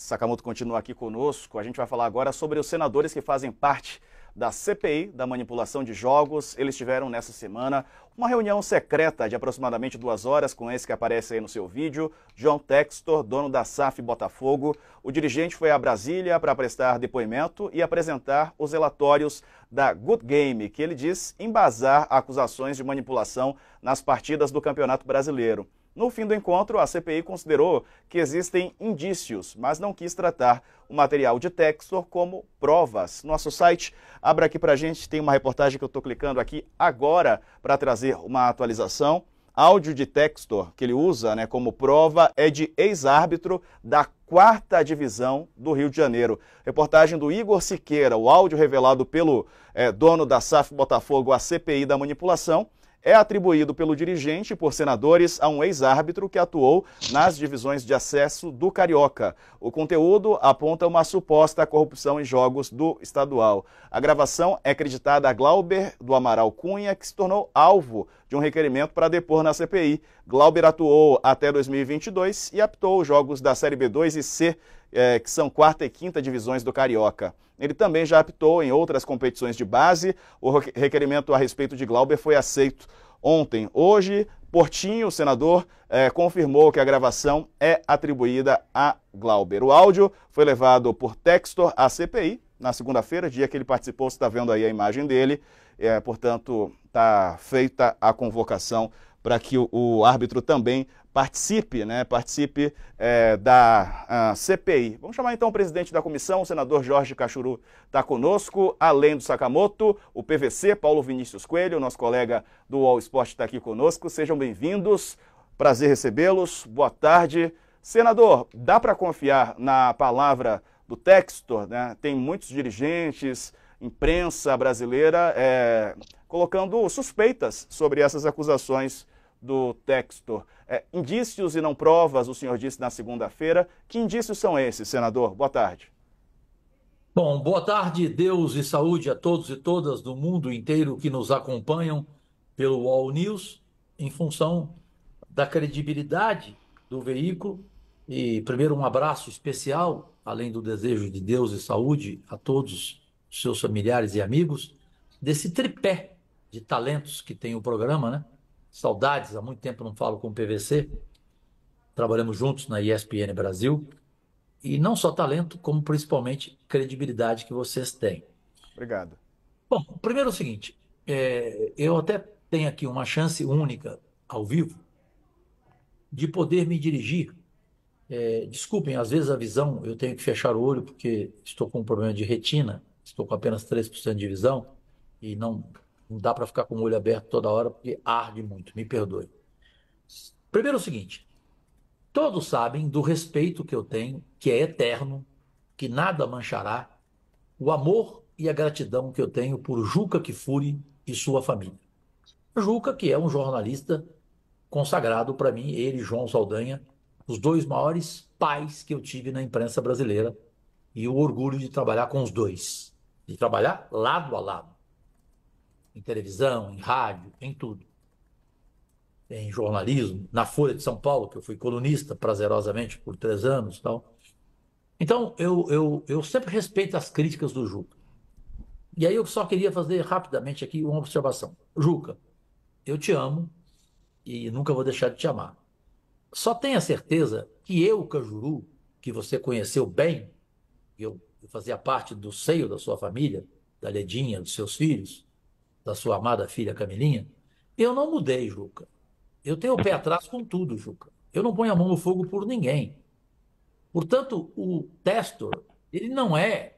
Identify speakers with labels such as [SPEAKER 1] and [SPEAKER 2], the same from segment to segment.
[SPEAKER 1] Sakamoto continua aqui conosco. A gente vai falar agora sobre os senadores que fazem parte da CPI da manipulação de jogos. Eles tiveram nessa semana uma reunião secreta de aproximadamente 2 horas com esse que aparece aí no seu vídeo, John Textor, dono da SAF Botafogo. O dirigente foi a Brasília para prestar depoimento e apresentar os relatórios da Good Game, que ele diz embasar acusações de manipulação nas partidas do Campeonato Brasileiro. No fim do encontro, a CPI considerou que existem indícios, mas não quis tratar o material de Textor como provas. Nosso site abre aqui para a gente, tem uma reportagem que eu estou clicando aqui agora para trazer uma atualização. Áudio de Textor que ele usa como prova é de ex-árbitro da 4ª Divisão do Rio de Janeiro. Reportagem do Igor Siqueira, o áudio revelado pelo dono da SAF Botafogo à CPI da manipulação, é atribuído pelo dirigente e por senadores a um ex-árbitro que atuou nas divisões de acesso do Carioca. O conteúdo aponta uma suposta corrupção em jogos do estadual. A gravação é acreditada a Glauber do Amaral Cunha, que se tornou alvo de um requerimento para depor na CPI. Glauber atuou até 2022 e apitou os jogos da Série B2 e C, que são 4ª e 5ª divisões do Carioca. Ele também já apitou em outras competições de base. O requerimento a respeito de Glauber foi aceito ontem. Hoje, Portinho, o senador, confirmou que a gravação é atribuída a Glauber. O áudio foi levado por Textor à CPI na segunda-feira, dia que ele participou. Você está vendo aí a imagem dele. Portanto, está feita a convocação para que o árbitro também participe da CPI. Vamos chamar então o presidente da comissão, o senador Jorge Cachuru, está conosco, além do Sakamoto, o PVC, Paulo Vinícius Coelho, nosso colega do UOL Esporte está aqui conosco. Sejam bem-vindos, prazer recebê-los, boa tarde. Senador, dá para confiar na palavra do Textor, Tem muitos dirigentes, imprensa brasileira, colocando suspeitas sobre essas acusações do Textor. Indícios e não provas, o senhor disse na segunda-feira. Que indícios são esses, senador? Boa tarde.
[SPEAKER 2] Bom, boa tarde, Deus e saúde a todos e todas do mundo inteiro que nos acompanham pelo UOL News, em função da credibilidade do veículo. E primeiro um abraço especial, além do desejo de Deus e saúde a todos os seus familiares e amigos, desse tripé de talentos que tem o programa, Saudades, há muito tempo não falo com o PVC, trabalhamos juntos na ESPN Brasil, e não só talento, como principalmente credibilidade que vocês têm.
[SPEAKER 1] Obrigado.
[SPEAKER 2] Bom, primeiro é o seguinte, eu até tenho aqui uma chance única, ao vivo, de poder me dirigir. Desculpem, às vezes a visão, eu tenho que fechar o olho porque estou com um problema de retina, estou com apenas 3% de visão, e não dá para ficar com o olho aberto toda hora, porque arde muito, me perdoe. Primeiro é o seguinte, todos sabem do respeito que eu tenho, que é eterno, que nada manchará, o amor e a gratidão que eu tenho por Juca Kfouri e sua família. Juca, que é um jornalista consagrado para mim, ele e João Saldanha, os 2 maiores pais que eu tive na imprensa brasileira, e o orgulho de trabalhar com os 2, de trabalhar lado a lado. Em televisão, em rádio, em tudo. Em jornalismo, na Folha de São Paulo, que eu fui colunista prazerosamente por 3 anos e tal. Então, eu sempre respeito as críticas do Juca. E aí eu só queria fazer rapidamente aqui uma observação. Juca, eu te amo e nunca vou deixar de te amar. Só tenha certeza que eu, Cajuru, que você conheceu bem, eu fazia parte do seio da sua família, da Ledinha, dos seus filhos, da sua amada filha Camilinha, eu não mudei, Juca. Eu tenho o pé atrás com tudo, Juca. Eu não ponho a mão no fogo por ninguém. Portanto, o Textor, ele não é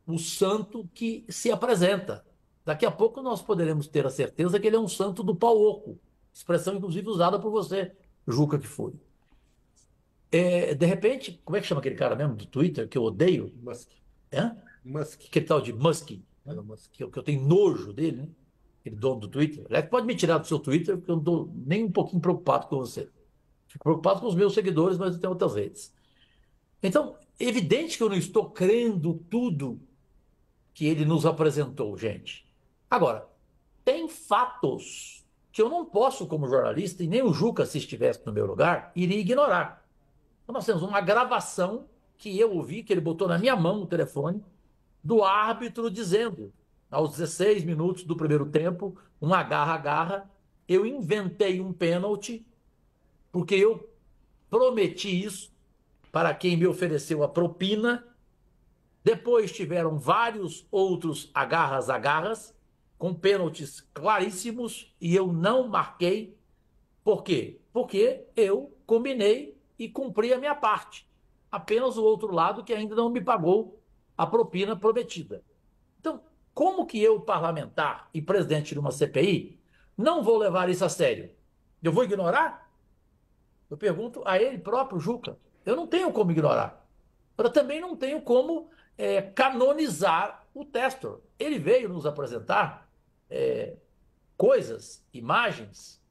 [SPEAKER 2] o santo que se apresenta. Daqui a pouco nós poderemos ter a certeza que ele é um santo do pau oco, expressão inclusive usada por você, Juca Kfouri. De repente, como é que chama aquele cara mesmo do Twitter, que eu odeio?
[SPEAKER 3] Musk.
[SPEAKER 2] Musk. Aquele tal de Musk. Que eu tenho nojo dele, aquele dono do Twitter. Pode me tirar do seu Twitter, porque eu não estou nem um pouquinho preocupado com você. Fico preocupado com os meus seguidores, mas eu tenho outras redes. Então, evidente que eu não estou crendo tudo que ele nos apresentou, gente. Agora, tem fatos que eu não posso, como jornalista, e nem o Juca, se estivesse no meu lugar, iria ignorar. Então, nós temos uma gravação que eu ouvi, que ele botou na minha mão o telefone, do árbitro dizendo, aos 16 minutos do primeiro tempo, um agarra-agarra, eu inventei um pênalti, porque eu prometi isso para quem me ofereceu a propina. Depois tiveram vários outros agarras-agarras, com pênaltis claríssimos, e eu não marquei. Por quê? Porque eu combinei e cumpri a minha parte. Apenas o outro lado que ainda não me pagou a propina prometida. Então, como que eu, parlamentar e presidente de uma CPI, não vou levar isso a sério? Eu vou ignorar? Eu pergunto a ele próprio, Juca. Eu não tenho como ignorar. Eu também não tenho como canonizar o Testor. Ele veio nos apresentar coisas, imagens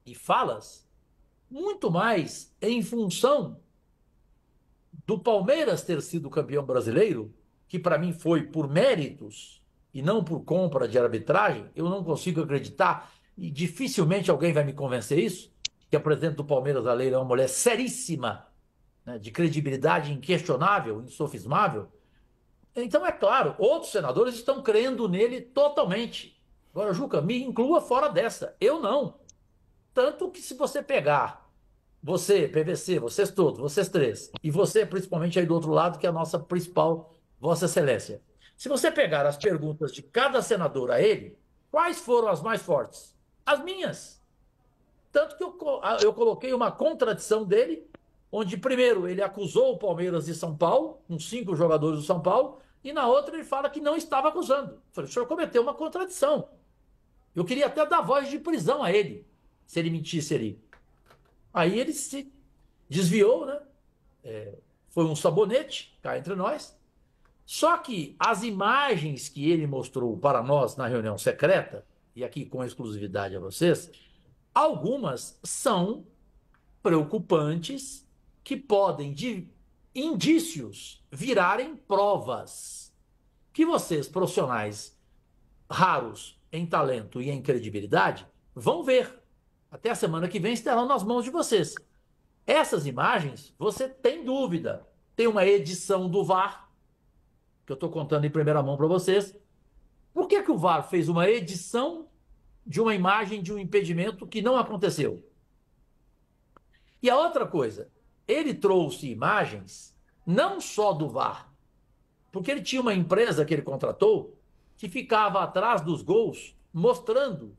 [SPEAKER 2] e falas muito mais em função do Palmeiras ter sido campeão brasileiro, que para mim foi por méritos e não por compra de arbitragem. Eu não consigo acreditar e dificilmente alguém vai me convencer isso, que a presidente do Palmeiras, a Leila, é uma mulher seríssima, né, de credibilidade inquestionável, insofismável. Então, é claro, outros senadores estão crendo nele totalmente. Agora, Juca, me inclua fora dessa. Eu não. Tanto que se você pegar, você, PVC, vocês todos, vocês três, e você principalmente aí do outro lado, que é a nossa principal Vossa Excelência. Se você pegar as perguntas de cada senador a ele, quais foram as mais fortes? As minhas. Tanto que eu coloquei uma contradição dele, onde primeiro ele acusou o Palmeiras de São Paulo, com 5 jogadores do São Paulo, e na outra ele fala que não estava acusando. Eu falei, o senhor cometeu uma contradição. Eu queria até dar voz de prisão a ele, se ele mentisse ali. Aí ele se desviou, né? Foi um sabonete, cá entre nós. Só que as imagens que ele mostrou para nós na reunião secreta, e aqui com exclusividade a vocês, algumas são preocupantes que podem, de indícios, virarem provas. Que vocês, profissionais raros em talento e em credibilidade, vão ver. Até a semana que vem estarão nas mãos de vocês. Essas imagens, você tem dúvida. Tem uma edição do VAR, que eu estou contando em primeira mão para vocês. Por que o VAR fez uma edição de uma imagem de um impedimento que não aconteceu? E a outra coisa, ele trouxe imagens não só do VAR, porque ele tinha uma empresa que ele contratou que ficava atrás dos gols mostrando.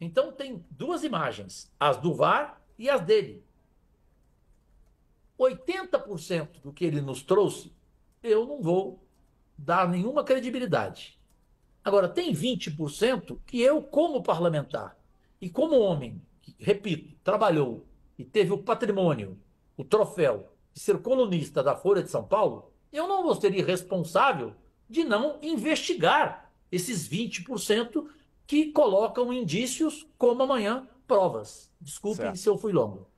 [SPEAKER 2] Então tem duas imagens, as do VAR e as dele. 80% do que ele nos trouxe, eu não vou dar nenhuma credibilidade. Agora, tem 20% que eu, como parlamentar e como homem, que, repito, trabalhou e teve o patrimônio, o troféu de ser colunista da Folha de São Paulo, eu não vou ser irresponsável de não investigar esses 20% que colocam indícios como amanhã provas. Desculpem
[SPEAKER 1] Certo.
[SPEAKER 2] se eu fui longo.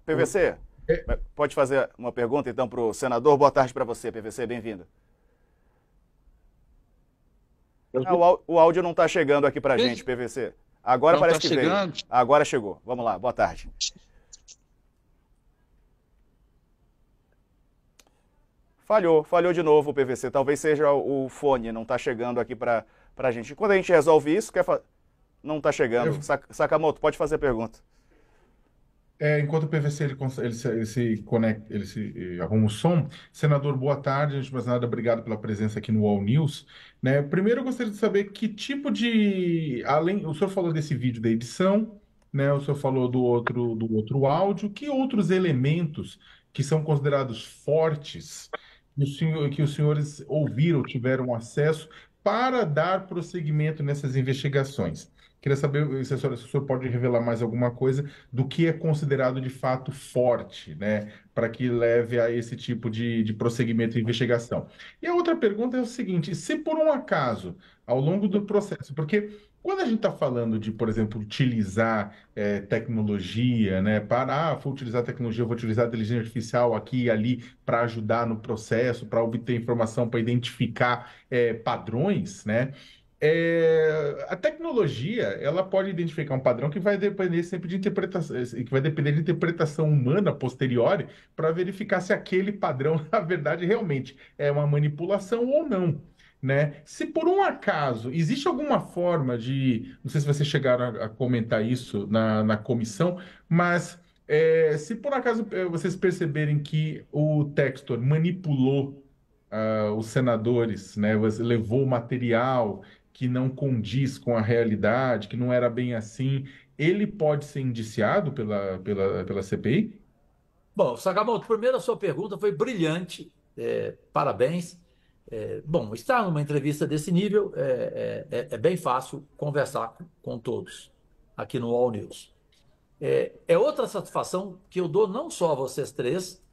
[SPEAKER 1] PVC, pode fazer uma pergunta então para o senador? Boa tarde para você, PVC, bem-vindo. O áudio não está chegando aqui para a gente, PVC. Agora
[SPEAKER 3] Não
[SPEAKER 1] parece
[SPEAKER 3] tá
[SPEAKER 1] que
[SPEAKER 3] chegando?
[SPEAKER 1] veio. Agora chegou. Vamos lá, boa tarde. Falhou de novo o PVC. Talvez seja o fone, não está chegando aqui para a gente. Quando a gente resolve isso, não está chegando. Sakamoto, pode fazer a pergunta.
[SPEAKER 4] Enquanto o PVC ele se conecta, ele se arruma o som. Senador, boa tarde. Antes de mais nada, obrigado pela presença aqui no All News. Né? Primeiro, eu gostaria de saber que tipo de, além, o senhor falou desse vídeo da edição, né? O senhor falou do outro áudio. Que outros elementos que são considerados fortes que os senhores ouviram, tiveram acesso para dar prosseguimento nessas investigações? Queria saber se o senhor pode revelar mais alguma coisa do que é considerado de fato forte, né, para que leve a esse tipo de prosseguimento e investigação. E a outra pergunta é o seguinte: se por um acaso, ao longo do processo, porque quando a gente está falando de, por exemplo, utilizar tecnologia, né, vou utilizar tecnologia, vou utilizar a inteligência artificial aqui e ali para ajudar no processo, para obter informação, para identificar padrões, né? A tecnologia, ela pode identificar um padrão que vai depender sempre de interpretação, que vai depender de interpretação humana posteriori para verificar se aquele padrão, na verdade, realmente é uma manipulação ou não, né? Se por um acaso existe alguma forma de, não sei se vocês chegaram a comentar isso na comissão, mas se por acaso vocês perceberem que o Textor manipulou os senadores, né? Você levou material que não condiz com a realidade, que não era bem assim, ele pode ser indiciado pela CPI?
[SPEAKER 2] Bom, Sakamoto, primeiro a sua pergunta foi brilhante, parabéns. Bom, estar numa entrevista desse nível é bem fácil conversar com todos aqui no All News. É outra satisfação que eu dou não só a vocês três,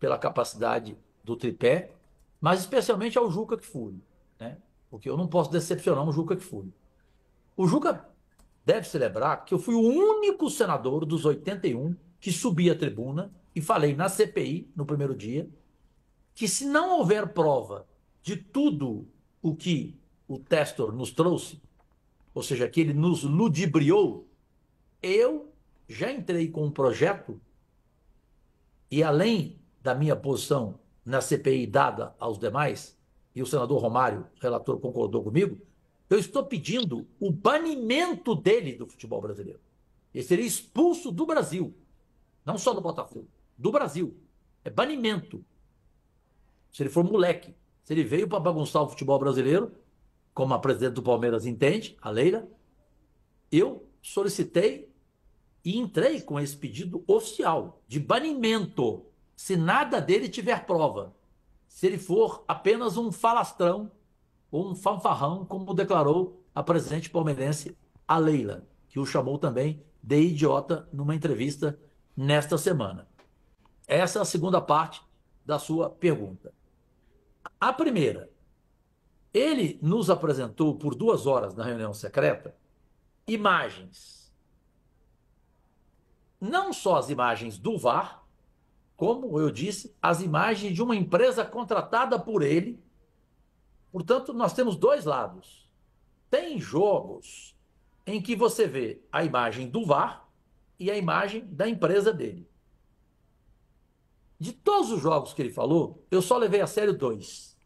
[SPEAKER 2] pela capacidade do tripé, mas especialmente ao Juca Kfouri, né? Porque eu não posso decepcionar o Juca Kfouri. O Juca deve se lembrar que eu fui o único senador dos 81 que subi à tribuna e falei na CPI, no primeiro dia, que se não houver prova de tudo o que o Testor nos trouxe, ou seja, que ele nos ludibriou, eu já entrei com um projeto e, além da minha posição na CPI dada aos demais, e o senador Romário, relator, concordou comigo, eu estou pedindo o banimento dele do futebol brasileiro. Ele seria expulso do Brasil, não só do Botafogo, do Brasil. É banimento. Se ele for moleque, se ele veio para bagunçar o futebol brasileiro, como a presidente do Palmeiras entende, a Leila, eu solicitei e entrei com esse pedido oficial de banimento, se nada dele tiver prova. Se ele for apenas um falastrão ou um fanfarrão, como declarou a presidente palmeirense, a Leila, que o chamou também de idiota numa entrevista nesta semana. Essa é a segunda parte da sua pergunta. A primeira, ele nos apresentou por 2 horas na reunião secreta imagens. Não só as imagens do VAR, como eu disse, as imagens de uma empresa contratada por ele. Portanto, nós temos 2 lados. Tem jogos em que você vê a imagem do VAR e a imagem da empresa dele. De todos os jogos que ele falou, eu só levei a sério 2.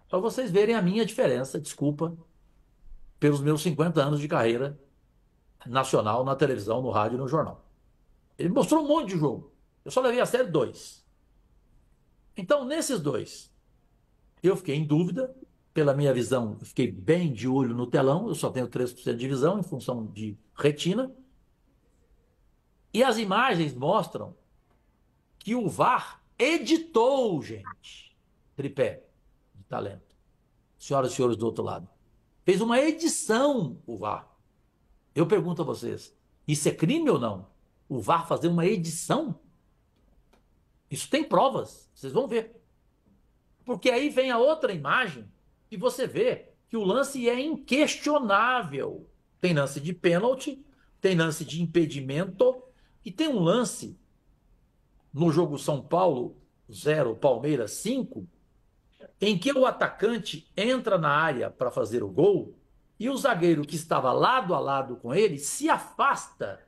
[SPEAKER 2] Para vocês verem a minha diferença, desculpa, pelos meus 50 anos de carreira nacional na televisão, no rádio e no jornal. Ele mostrou um monte de jogo. Eu só levei a sério 2. Então, nesses 2, eu fiquei em dúvida. Pela minha visão, eu fiquei bem de olho no telão. Eu só tenho 3% de visão em função de retina. E as imagens mostram que o VAR editou, gente. Tripé de talento. Senhoras e senhores do outro lado. Fez uma edição o VAR. Eu pergunto a vocês, isso é crime ou não? O VAR fazer uma edição? Isso tem provas, vocês vão ver. Porque aí vem a outra imagem e você vê que o lance é inquestionável. Tem lance de pênalti, tem lance de impedimento e tem um lance no jogo São Paulo 0, Palmeiras 5, em que o atacante entra na área para fazer o gol e o zagueiro que estava lado a lado com ele se afasta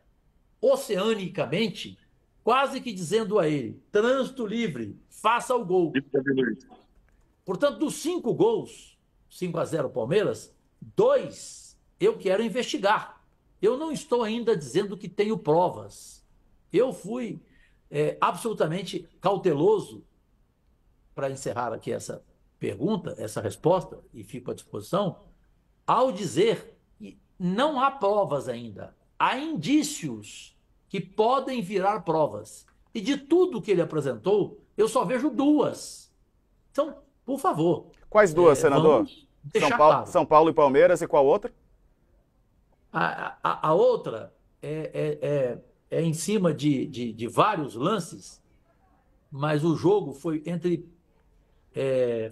[SPEAKER 2] oceanicamente, quase que dizendo a ele, trânsito livre, faça o gol. Portanto, dos 5 gols, 5-0 Palmeiras, 2 eu quero investigar. Eu não estou ainda dizendo que tenho provas. Eu fui absolutamente cauteloso para encerrar aqui essa pergunta, essa resposta, e fico à disposição, ao dizer que não há provas ainda. Há indícios que podem virar provas. E de tudo que ele apresentou, eu só vejo 2. Então, por favor.
[SPEAKER 1] Quais 2, senador? São Paulo e Palmeiras, e qual outra?
[SPEAKER 2] A outra é em cima de vários lances, mas o jogo foi entre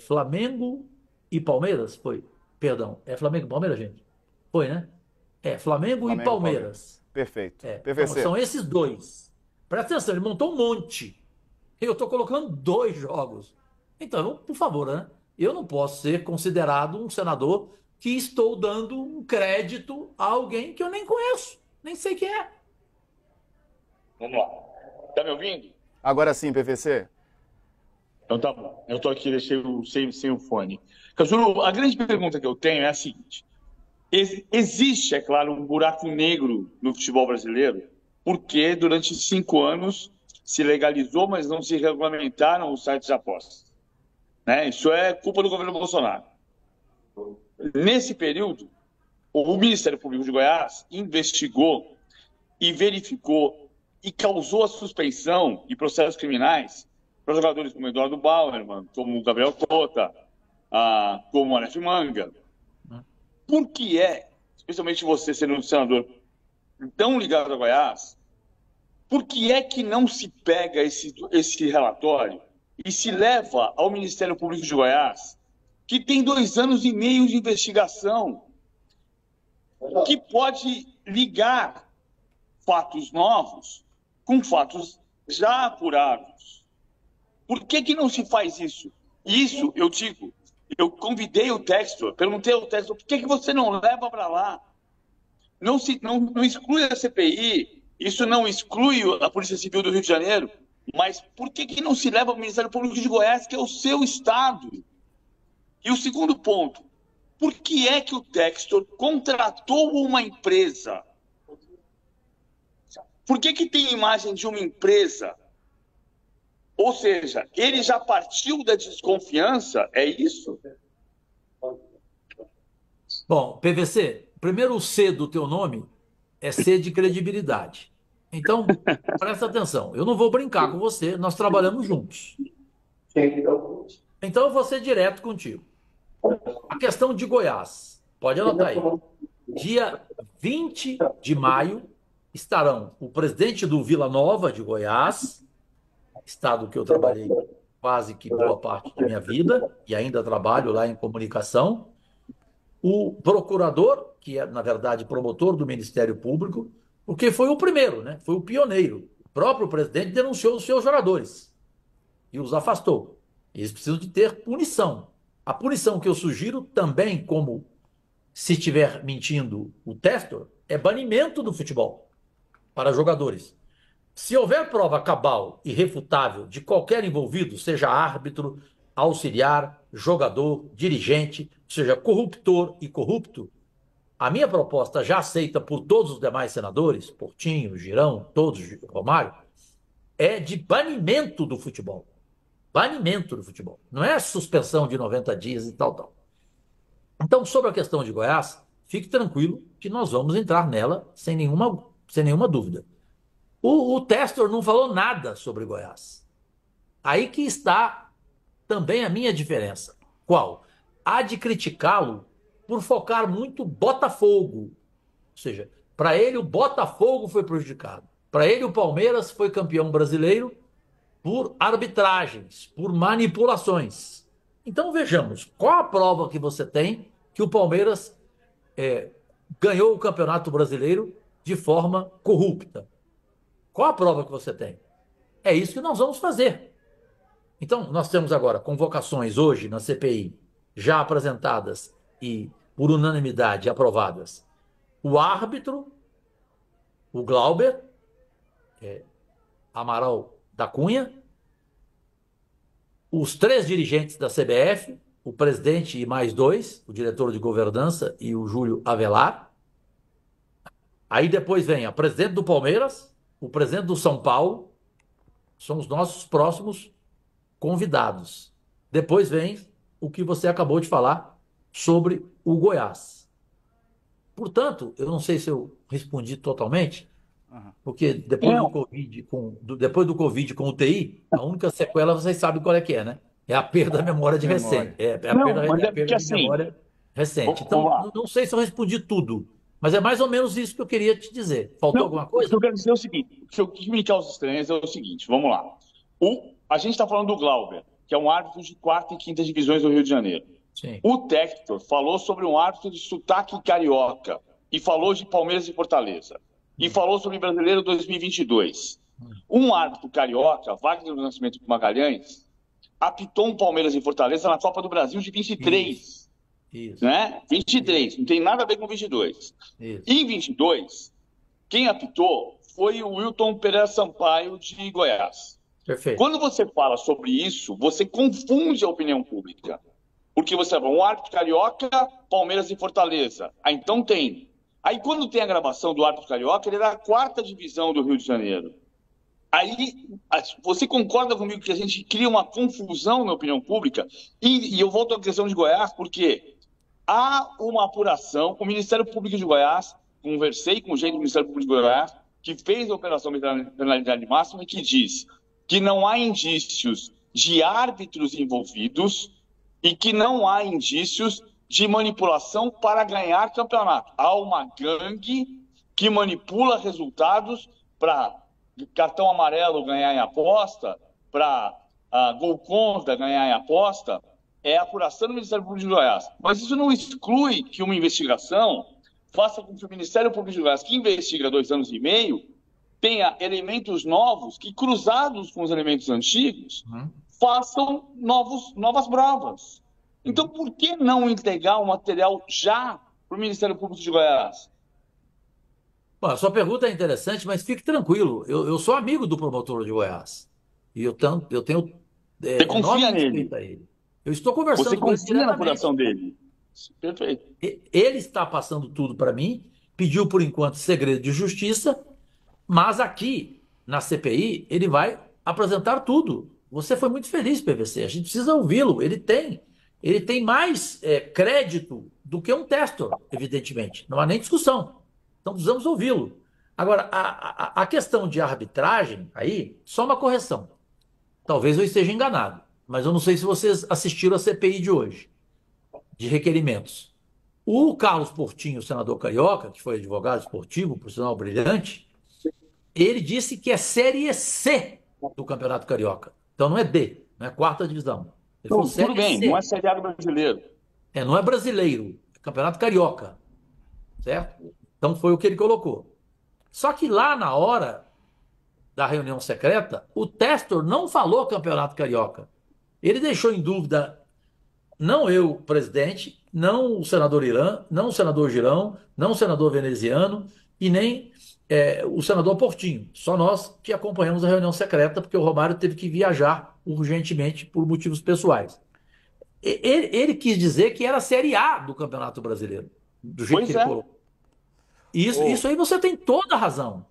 [SPEAKER 2] Flamengo e Palmeiras? Foi. Perdão, é Flamengo e Palmeiras, gente? Foi, né? Flamengo e Palmeiras.
[SPEAKER 1] Perfeito.
[SPEAKER 2] Então, são esses 2. Presta atenção, ele montou um monte. Eu estou colocando 2 jogos. Então, por favor, né? Eu não posso ser considerado um senador que estou dando um crédito a alguém que eu nem conheço, nem sei quem é.
[SPEAKER 3] Vamos lá. Tá me ouvindo?
[SPEAKER 1] Agora sim, PVC.
[SPEAKER 3] Então tá bom. Eu tô aqui, deixei sem o fone. Cajuru, a grande pergunta que eu tenho é a seguinte. Existe, é claro, um buraco negro no futebol brasileiro, porque durante 5 anos se legalizou, mas não se regulamentaram os sites de apostas. Né? Isso é culpa do governo Bolsonaro. Nesse período, o Ministério Público de Goiás investigou e verificou e causou a suspeição e processos criminais para jogadores como Eduardo Bauerman, como Gabriel Tota, como Aleph Manga. Por que especialmente você sendo um senador tão ligado a Goiás, por que é que não se pega esse relatório e se leva ao Ministério Público de Goiás, que tem 2 anos e meio de investigação, que pode ligar fatos novos com fatos já apurados? Por que não se faz isso? Isso, eu digo, eu convidei o Textor, perguntei ao Textor, por que você não leva para lá? Não exclui a CPI, isso não exclui a Polícia Civil do Rio de Janeiro, mas por que não se leva ao Ministério Público de Goiás, que é o seu estado? E o segundo ponto, por que é que o Textor contratou uma empresa? Por que tem imagem de uma empresa? Ou seja, ele já partiu da desconfiança, é isso?
[SPEAKER 2] Bom, PVC, primeiro o C do teu nome é C de credibilidade. Então, presta atenção, eu não vou brincar com você, nós trabalhamos juntos. Então eu vou ser direto contigo. A questão de Goiás, pode anotar aí. Dia 20 de maio estarão o presidente do Vila Nova de Goiás, estado que eu trabalhei quase que boa parte da minha vida, e ainda trabalho lá em comunicação, o procurador, que é, na verdade, promotor do Ministério Público, porque foi o primeiro, né? Foi o pioneiro. O próprio presidente denunciou os seus jogadores e os afastou. Eles precisam de ter punição. A punição que eu sugiro também, como se estiver mentindo o Testor, é banimento do futebol para jogadores. Se houver prova cabal e refutável de qualquer envolvido, seja árbitro, auxiliar, jogador, dirigente, seja corruptor e corrupto, a minha proposta, já aceita por todos os demais senadores, Portinho, Girão, todos, Romário, é de banimento do futebol. Banimento do futebol. Não é suspensão de 90 dias e tal. Então, sobre a questão de Goiás, fique tranquilo que nós vamos entrar nela sem nenhuma dúvida. O Testor não falou nada sobre Goiás. Aí que está também a minha diferença. Qual? Há de criticá-lo por focar muito Botafogo. Ou seja, para ele o Botafogo foi prejudicado. Para ele o Palmeiras foi campeão brasileiro por arbitragens, por manipulações. Então vejamos, qual a prova que você tem que o Palmeiras ganhou o Campeonato Brasileiro de forma corrupta? Qual a prova que você tem? É isso que nós vamos fazer. Então, nós temos agora convocações hoje na CPI, já apresentadas e por unanimidade aprovadas. O árbitro, o Glauber, Amaral da Cunha, os 3 dirigentes da CBF, o presidente e mais 2, o diretor de governança e o Júlio Avelar. Aí depois vem a presidente do Palmeiras, o presidente do São Paulo, são os nossos próximos convidados. Depois vem o que você acabou de falar sobre o Goiás. Portanto, eu não sei se eu respondi totalmente, porque depois do Covid com UTI, a única sequela vocês sabem qual é que é, né? É a perda da memória de recente. É a perda de memória recente. Então, não sei se eu respondi tudo, mas é mais ou menos isso que eu queria te dizer. Faltou alguma coisa?
[SPEAKER 3] O que eu quero dizer é o seguinte, o que me causa estranheza é o seguinte, vamos lá. A gente está falando do Glauber, que é um árbitro de 4ª e 5ª divisões do Rio de Janeiro.
[SPEAKER 2] Sim.
[SPEAKER 3] O Textor falou sobre um árbitro de sotaque carioca e falou de Palmeiras e Fortaleza. E falou sobre Brasileiro 2022. Um árbitro carioca, Wagner do Nascimento Magalhães, apitou um Palmeiras e Fortaleza na Copa do Brasil de 23.
[SPEAKER 2] Isso,
[SPEAKER 3] né? 23, não tem nada a ver com 22.
[SPEAKER 2] isso.
[SPEAKER 3] Em 22, quem apitou foi o Wilton Pereira Sampaio de Goiás.
[SPEAKER 2] Perfeito.
[SPEAKER 3] Quando você fala sobre isso, você confunde a opinião pública. Porque você fala, um árbitro carioca, Palmeiras e Fortaleza. Ah, então tem. Aí quando tem a gravação do árbitro carioca, ele é da 4ª divisão do Rio de Janeiro. Aí você concorda comigo que a gente cria uma confusão na opinião pública? E eu volto à questão de Goiás, porque há uma apuração, o Ministério Público de Goiás, conversei com gente do Ministério Público de Goiás, que fez a operação de penalidade máxima e que diz que não há indícios de árbitros envolvidos e que não há indícios de manipulação para ganhar campeonato. Há uma gangue que manipula resultados para cartão amarelo ganhar em aposta, para gol contra ganhar em aposta. É a apuração do Ministério Público de Goiás. Mas isso não exclui que uma investigação faça com que o Ministério Público de Goiás, que investiga há 2 anos e meio, tenha elementos novos que, cruzados com os elementos antigos, façam novas provas. Então, por que não entregar o material já para o Ministério Público de Goiás?
[SPEAKER 2] Bom, a sua pergunta é interessante, mas fique tranquilo. Eu sou amigo do promotor de Goiás. E eu tenho
[SPEAKER 3] Você
[SPEAKER 2] enorme
[SPEAKER 3] confia nele?
[SPEAKER 2] respeito a ele. Eu estou
[SPEAKER 3] Você
[SPEAKER 2] conversando com ele
[SPEAKER 3] confia na
[SPEAKER 2] diretamente.
[SPEAKER 3] apuração dele? Perfeito.
[SPEAKER 2] Ele está passando tudo para mim, pediu por enquanto segredo de justiça, mas aqui na CPI ele vai apresentar tudo. Você foi muito feliz, PVC. A gente precisa ouvi-lo. Ele tem mais crédito do que um testor, evidentemente. Não há nem discussão. Então precisamos ouvi-lo. Agora, a questão de arbitragem, aí, só uma correção. Talvez eu esteja enganado, mas eu não sei se vocês assistiram a CPI de hoje, de requerimentos. O Carlos Portinho, o senador carioca, que foi advogado esportivo, por sinal brilhante, ele disse que é Série C do Campeonato Carioca. Então não é D, não é 4ª divisão. Ele falou
[SPEAKER 3] Tudo
[SPEAKER 2] Série
[SPEAKER 3] bem,
[SPEAKER 2] C.
[SPEAKER 3] não é Série A do brasileiro.
[SPEAKER 2] Não é brasileiro, é Campeonato Carioca. Certo? Então foi o que ele colocou. Só que lá na hora da reunião secreta, o testor não falou Campeonato Carioca. Ele deixou em dúvida, não eu, presidente, não o senador Irã, não o senador Girão, não o senador veneziano e nem o senador Portinho. Só nós que acompanhamos a reunião secreta, porque o Romário teve que viajar urgentemente por motivos pessoais. Ele quis dizer que era a Série A do Campeonato Brasileiro, do jeito que ele colocou. Isso aí você tem toda a razão.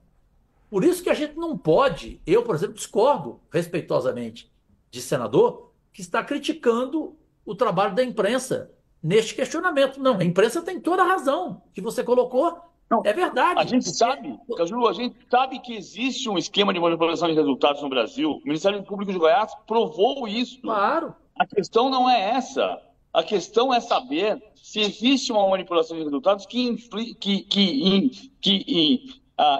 [SPEAKER 2] Por isso que a gente não pode, eu, por exemplo, discordo respeitosamente de senador que está criticando o trabalho da imprensa neste questionamento. Não, a imprensa tem toda a razão que você colocou.
[SPEAKER 3] Não,
[SPEAKER 2] é verdade.
[SPEAKER 3] A gente sabe, Caju, a gente sabe que existe um esquema de manipulação de resultados no Brasil. O Ministério Público de Goiás provou isso.
[SPEAKER 2] Claro.
[SPEAKER 3] A questão não é essa. A questão é saber se existe uma manipulação de resultados que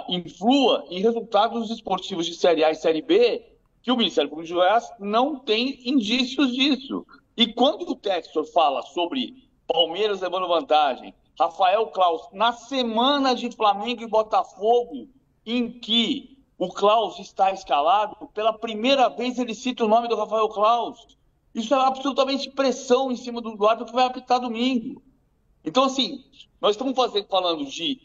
[SPEAKER 3] influa em resultados esportivos de Série A e Série B, que o Ministério Público de Goiás não tem indícios disso. E quando o Textor fala sobre Palmeiras levando vantagem, Rafael Claus, na semana de Flamengo e Botafogo, em que o Claus está escalado, pela primeira vez ele cita o nome do Rafael Claus. Isso é absolutamente pressão em cima do árbitro que vai apitar domingo. Então, assim, nós estamos falando de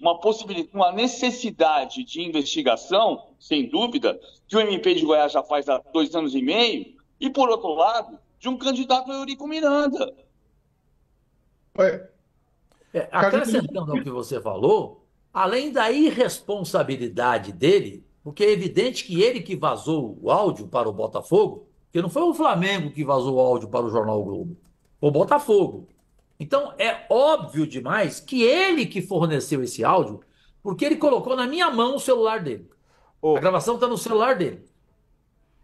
[SPEAKER 3] uma necessidade de investigação, sem dúvida, que o MP de Goiás já faz há 2 anos e meio, e, por outro lado, de um candidato Eurico Miranda.
[SPEAKER 2] Acrescentando ao que você falou, além da irresponsabilidade dele, porque é evidente que ele que vazou o áudio para o Botafogo, porque não foi o Flamengo que vazou o áudio para o Jornal Globo, foi o Botafogo. Então é óbvio demais que ele que forneceu esse áudio, porque ele colocou na minha mão o celular dele. A gravação está no celular dele.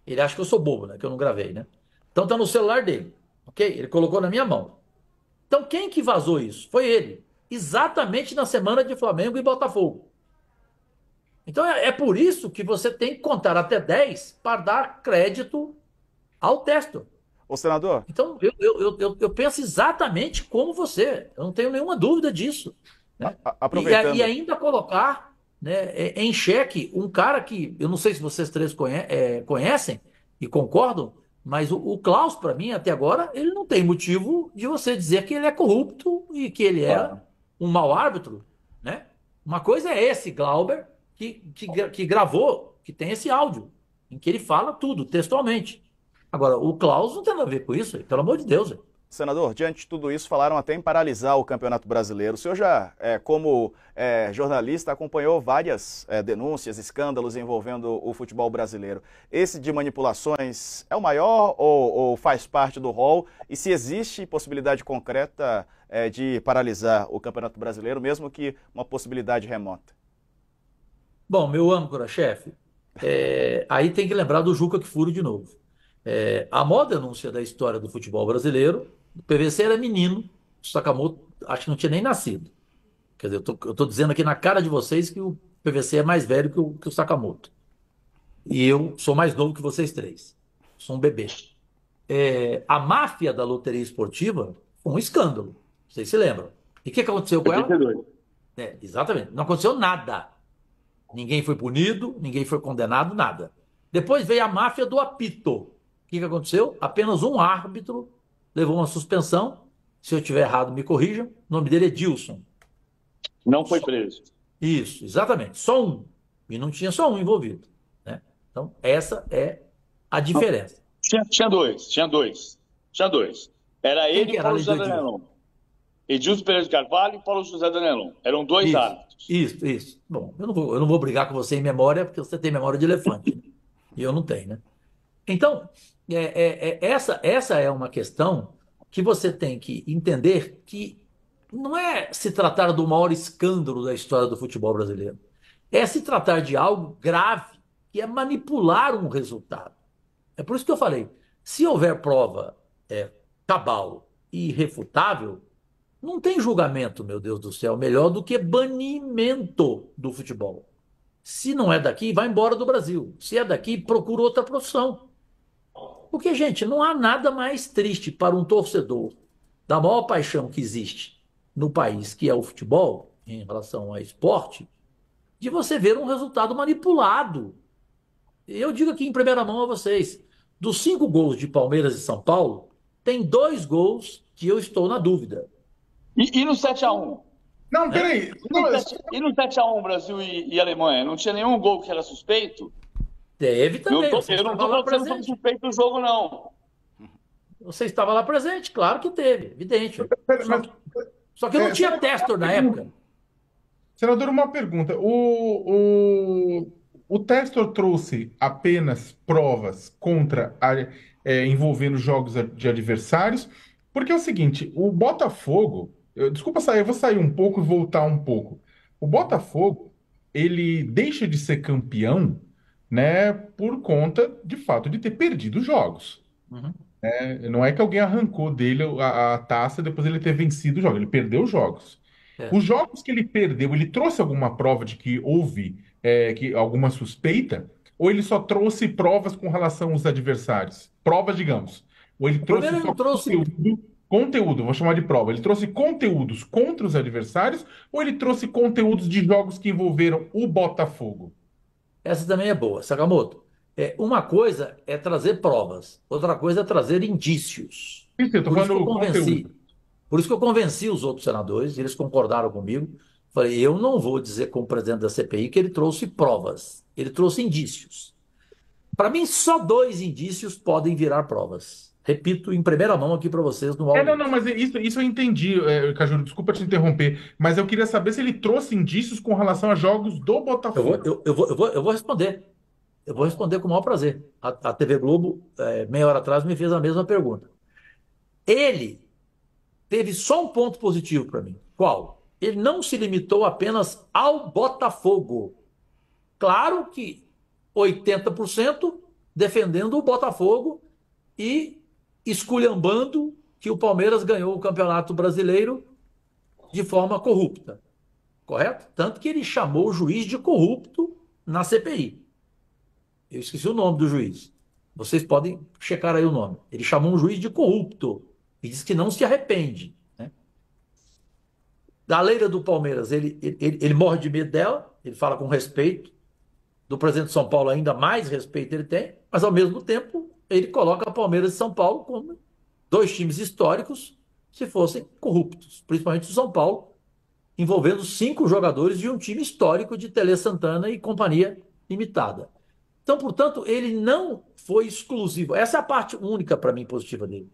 [SPEAKER 2] Ele acha que eu sou bobo, né? Que eu não gravei, né? Então está no celular dele, ok? Ele colocou na minha mão. Então quem que vazou isso? Foi ele. Exatamente na semana de Flamengo e Botafogo. Então é por isso que você tem que contar até 10 para dar crédito ao texto.
[SPEAKER 1] Ô, senador.
[SPEAKER 2] Então, eu penso exatamente como você. Eu não tenho nenhuma dúvida disso. Né?
[SPEAKER 1] Aproveitando.
[SPEAKER 2] E ainda colocar, né, em xeque um cara que, eu não sei se vocês três conhecem e concordam, Mas o Klaus, para mim, até agora, ele não tem motivo de você dizer que ele é corrupto e que ele é
[SPEAKER 3] Claro.
[SPEAKER 2] um mau árbitro, né? Uma coisa é esse Glauber que gravou, que tem esse áudio, em que ele fala tudo, textualmente. Agora, o Klaus não tem nada a ver com isso, pelo amor de Deus.
[SPEAKER 1] Senador, diante de tudo isso, falaram até em paralisar o Campeonato Brasileiro. O senhor já, como jornalista, acompanhou várias denúncias, escândalos envolvendo o futebol brasileiro. Esse de manipulações é o maior ou faz parte do rol? E se existe possibilidade concreta de paralisar o Campeonato Brasileiro, mesmo que uma possibilidade remota?
[SPEAKER 2] Bom, meu âncora-chefe, aí tem que lembrar do Juca Kfouri de novo. A maior denúncia da história do futebol brasileiro, o PVC era menino, o Sakamoto acho que não tinha nem nascido. Quer dizer, eu tô dizendo aqui na cara de vocês que o PVC é mais velho que o Sakamoto. E eu sou mais novo que vocês três. Sou um bebê. A máfia da loteria esportiva foi um escândalo. Vocês se lembram. E o que aconteceu com ela?
[SPEAKER 3] 82.
[SPEAKER 2] Exatamente. Não aconteceu nada. Ninguém foi punido, ninguém foi condenado, nada. Depois veio a máfia do apito. O que aconteceu? Apenas um árbitro levou uma suspensão. Se eu estiver errado, me corrijam. O nome dele é Dilson.
[SPEAKER 3] Não foi preso.
[SPEAKER 2] Isso, exatamente. Só um. E não tinha só um envolvido, né? Então, essa é a diferença.
[SPEAKER 3] Tinha dois. Era
[SPEAKER 2] Quem
[SPEAKER 3] ele
[SPEAKER 2] que
[SPEAKER 3] e
[SPEAKER 2] era
[SPEAKER 3] Paulo
[SPEAKER 2] além do
[SPEAKER 3] José
[SPEAKER 2] Edilson?
[SPEAKER 3] Danelon. Edilson Pereira de Carvalho e Paulo José Danelon. Eram dois
[SPEAKER 2] Isso,
[SPEAKER 3] árbitros.
[SPEAKER 2] isso. Bom, eu não vou brigar com você em memória, porque você tem memória de elefante, né? E eu não tenho, né? Então, essa é uma questão que você tem que entender que não é se tratar do maior escândalo da história do futebol brasileiro. É se tratar de algo grave, que é manipular um resultado. É por isso que eu falei, se houver prova cabal e irrefutável, não tem julgamento, meu Deus do céu, melhor do que banimento do futebol. Se não é daqui, vai embora do Brasil. Se é daqui, procura outra profissão. Porque, gente, não há nada mais triste para um torcedor da maior paixão que existe no país, que é o futebol, em relação ao esporte, de você ver um resultado manipulado. Eu digo aqui em primeira mão a vocês, dos 5 gols de Palmeiras e São Paulo, tem 2 gols que eu estou na dúvida.
[SPEAKER 3] E no 7-1?
[SPEAKER 4] Não, peraí. Não,
[SPEAKER 3] E no 7-1 Brasil e Alemanha? Não tinha nenhum gol que era suspeito?
[SPEAKER 2] Teve também.
[SPEAKER 3] Eu não
[SPEAKER 2] Você
[SPEAKER 3] estou
[SPEAKER 2] estava lá
[SPEAKER 3] falando que não foi
[SPEAKER 2] presente.
[SPEAKER 3] suspeito o jogo, não.
[SPEAKER 2] Você estava lá presente, claro que teve, evidente.
[SPEAKER 4] pera-
[SPEAKER 2] Só
[SPEAKER 4] mas,
[SPEAKER 2] só que eu não tinha Testor na época.
[SPEAKER 4] senador, uma pergunta. O Testor trouxe apenas provas envolvendo jogos de adversários, porque é o seguinte, o Botafogo, desculpa sair, eu vou sair um pouco e voltar um pouco. O Botafogo, ele deixa de ser campeão, né, por conta, de fato, de ter perdido jogos.
[SPEAKER 2] Uhum.
[SPEAKER 4] Não é que alguém arrancou dele a taça depois ele ter vencido o jogo, ele perdeu os jogos.
[SPEAKER 2] É.
[SPEAKER 4] Os jogos que ele perdeu, ele trouxe alguma prova de que houve alguma suspeita? Ou ele só trouxe provas com relação aos adversários? Provas, digamos. Ou ele trouxe
[SPEAKER 2] Primeiro ele
[SPEAKER 4] só
[SPEAKER 2] não trouxe.
[SPEAKER 4] conteúdo, vou chamar de prova. Ele trouxe conteúdos contra os adversários ou ele trouxe conteúdos de jogos que envolveram o Botafogo?
[SPEAKER 2] Essa também é boa, Sakamoto. Uma coisa é trazer provas, outra coisa é trazer indícios.
[SPEAKER 4] Isso, eu estou
[SPEAKER 2] Por isso que eu
[SPEAKER 4] falando
[SPEAKER 2] convenci.
[SPEAKER 4] conteúdo.
[SPEAKER 2] Por isso que eu convenci os outros senadores, eles concordaram comigo. Falei, eu não vou dizer como presidente da CPI que ele trouxe provas, ele trouxe indícios. Para mim, só 2 indícios podem virar provas. Repito em primeira mão aqui para vocês no áudio.
[SPEAKER 4] Não, mas isso eu entendi, Cajuru, desculpa te interromper, mas eu queria saber se ele trouxe indícios com relação a jogos do Botafogo.
[SPEAKER 2] Eu vou responder. Eu vou responder com o maior prazer. A TV Globo, meia hora atrás, me fez a mesma pergunta. Ele teve só um ponto positivo para mim. Qual? Ele não se limitou apenas ao Botafogo. Claro que 80% defendendo o Botafogo e esculhambando que o Palmeiras ganhou o Campeonato Brasileiro de forma corrupta. Correto? Tanto que ele chamou o juiz de corrupto na CPI. Eu esqueci o nome do juiz. Vocês podem checar aí o nome. Ele chamou um juiz de corrupto e disse que não se arrepende, né? Da Leila do Palmeiras, ele morre de medo dela, ele fala com respeito. Do presidente de São Paulo, ainda mais respeito ele tem, mas ao mesmo tempo ele coloca Palmeiras e São Paulo como dois times históricos se fossem corruptos, principalmente o São Paulo, envolvendo 5 jogadores de um time histórico de Tele Santana e Companhia Limitada. Então, portanto, ele não foi exclusivo. Essa é a parte única para mim positiva dele.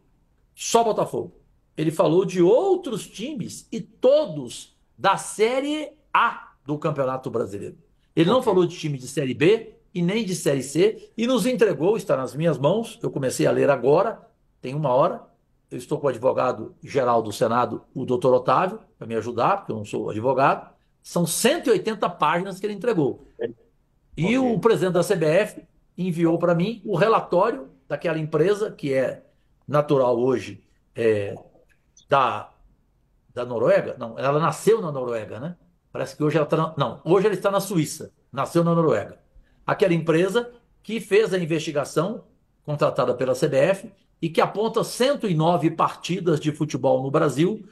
[SPEAKER 2] Só Botafogo. Ele falou de outros times e todos da Série A do Campeonato Brasileiro. Ele não falou de time de Série B e nem de Série C e nos entregou, está nas minhas mãos, eu comecei a ler agora, tem 1 hora, eu estou com o advogado-geral do Senado, o doutor Otávio, para me ajudar, porque eu não sou advogado, são 180 páginas que ele entregou. E o presidente da CBF enviou para mim o relatório daquela empresa, que é natural hoje da Noruega. Não, ela nasceu na Noruega, né? Parece que hoje ela está não, hoje ela está na Suíça, nasceu na Noruega. Aquela empresa que fez a investigação contratada pela CBF e que aponta 109 partidas de futebol no Brasil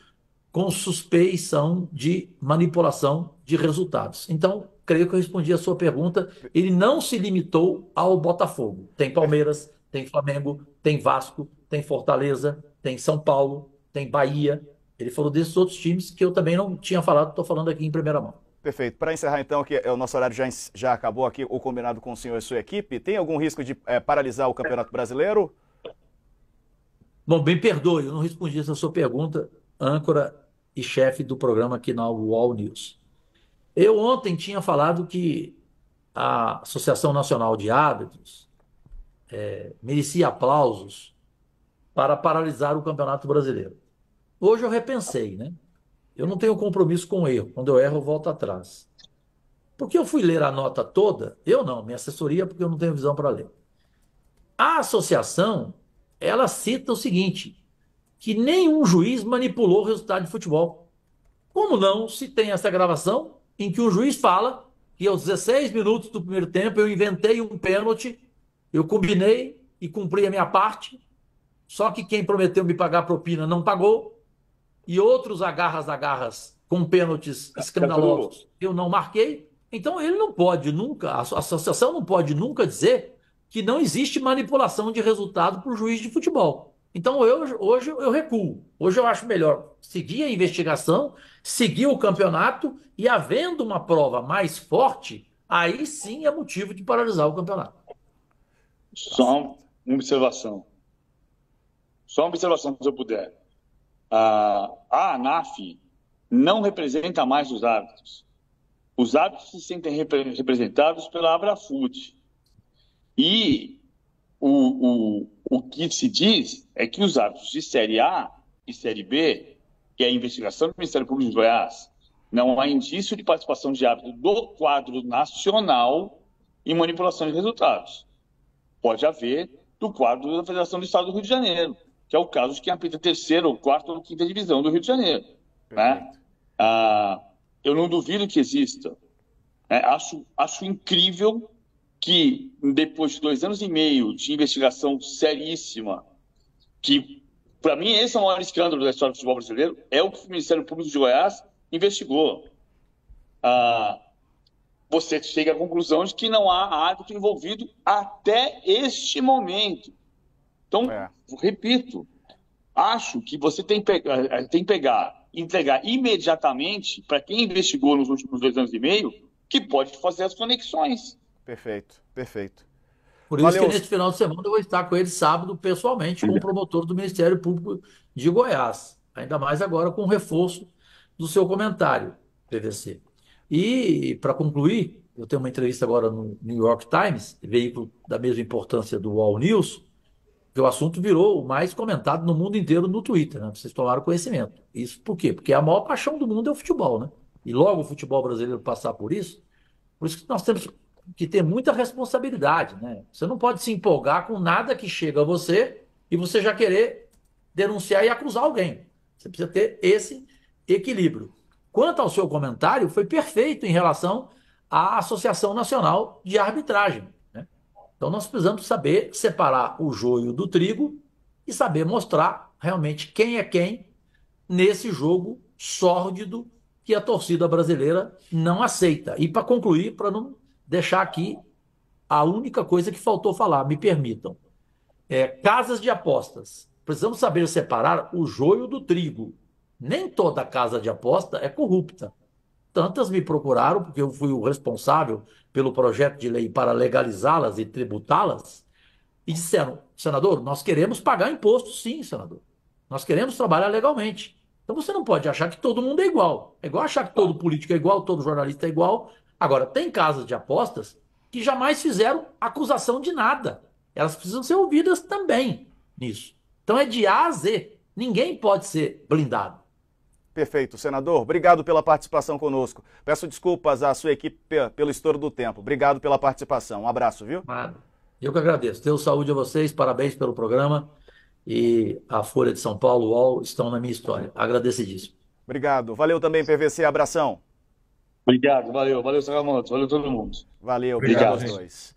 [SPEAKER 2] com suspeição de manipulação de resultados. Então, creio que eu respondi a sua pergunta. Ele não se limitou ao Botafogo. Tem Palmeiras, tem Flamengo, tem Vasco, tem Fortaleza, tem São Paulo, tem Bahia. Ele falou desses outros times que eu também não tinha falado, estou falando aqui em primeira mão.
[SPEAKER 1] Perfeito. Para encerrar, então, que o nosso horário já acabou aqui, o combinado com o senhor e sua equipe, tem algum risco de paralisar o Campeonato Brasileiro?
[SPEAKER 2] Bom, me perdoe, eu não respondi essa sua pergunta, âncora e chefe do programa aqui na UOL News. Eu ontem tinha falado que a Associação Nacional de Árbitros merecia aplausos para paralisar o Campeonato Brasileiro. Hoje eu repensei, né? Eu não tenho compromisso com o erro. Quando eu erro, eu volto atrás. Porque eu fui ler a nota toda, eu não, minha assessoria, porque eu não tenho visão para ler. A associação, ela cita o seguinte, que nenhum juiz manipulou o resultado de futebol. Como não se tem essa gravação em que o juiz fala que aos 16 minutos do primeiro tempo eu inventei um pênalti, eu combinei e cumpri a minha parte, só que quem prometeu me pagar a propina não pagou, e outros agarras com pênaltis escandalosos eu não marquei. Então ele não pode nunca, a associação não pode nunca dizer que não existe manipulação de resultado por juiz de futebol. Então hoje eu recuo. Hoje eu acho melhor seguir a investigação, seguir o campeonato e, havendo uma prova mais forte, aí sim é motivo de paralisar o campeonato.
[SPEAKER 3] Só uma observação. Só uma observação, se eu puder. A ANAF não representa mais os árbitros. Os árbitros se sentem representados pela Abrafut. E o que se diz é que os árbitros de Série A e Série B, que é a investigação do Ministério Público de Goiás, não há indício de participação de árbitro do quadro nacional em manipulação de resultados. Pode haver do quadro da Federação do Estado do Rio de Janeiro, que é o caso de quem apita a 3ª, ou 4ª ou 5ª divisão do Rio de Janeiro. Né? Eu não duvido que exista. Acho incrível que, depois de 2 anos e meio de investigação seríssima, que, para mim, esse é o maior escândalo da história do futebol brasileiro, é o que o Ministério Público de Goiás investigou. Você chega à conclusão de que não há árbitro envolvido até este momento. Então, repito, acho que você tem que pegar, entregar imediatamente para quem investigou nos últimos 2 anos e meio, que pode fazer as conexões.
[SPEAKER 1] Perfeito, perfeito.
[SPEAKER 2] Por isso que neste final de semana eu vou estar com ele sábado, pessoalmente, com o promotor do Ministério Público de Goiás. Ainda mais agora com o reforço do seu comentário, PVC. E, para concluir, eu tenho uma entrevista agora no New York Times, veículo da mesma importância do All News, que o assunto virou o mais comentado no mundo inteiro no Twitter, né? Vocês tomaram conhecimento. Isso por quê? Porque a maior paixão do mundo é o futebol, né? E logo o futebol brasileiro passar por isso que nós temos que ter muita responsabilidade, né? Você não pode se empolgar com nada que chega a você e você já querer denunciar e acusar alguém. Você precisa ter esse equilíbrio. Quanto ao seu comentário, foi perfeito em relação à Associação Nacional de Arbitragem. Então, nós precisamos saber separar o joio do trigo e saber mostrar realmente quem é quem nesse jogo sórdido que a torcida brasileira não aceita. E, para concluir, para não deixar aqui a única coisa que faltou falar, me permitam. Casas de apostas. Precisamos saber separar o joio do trigo. Nem toda casa de aposta é corrupta. Tantas me procuraram, porque eu fui o responsável pelo projeto de lei para legalizá-las e tributá-las, e disseram, senador, nós queremos pagar imposto, sim, senador. Nós queremos trabalhar legalmente. Então você não pode achar que todo mundo é igual. É igual achar que todo político é igual, todo jornalista é igual. Agora, tem casas de apostas que jamais fizeram acusação de nada. Elas precisam ser ouvidas também nisso. Então é de A a Z. Ninguém pode ser blindado.
[SPEAKER 1] Perfeito, senador. Obrigado pela participação conosco. Peço desculpas à sua equipe pelo estouro do tempo. Obrigado pela participação. Um abraço, viu?
[SPEAKER 2] Nada. Eu que agradeço. Deus saúde a vocês, parabéns pelo programa. E a Folha de São Paulo, o UOL, estão na minha história. Agradecidíssimo.
[SPEAKER 1] Obrigado. Valeu também, PVC. Abração.
[SPEAKER 3] Obrigado, valeu, Sakamoto, valeu todo mundo.
[SPEAKER 1] Valeu,
[SPEAKER 4] Obrigado,
[SPEAKER 1] obrigado aos
[SPEAKER 4] gente.
[SPEAKER 1] dois.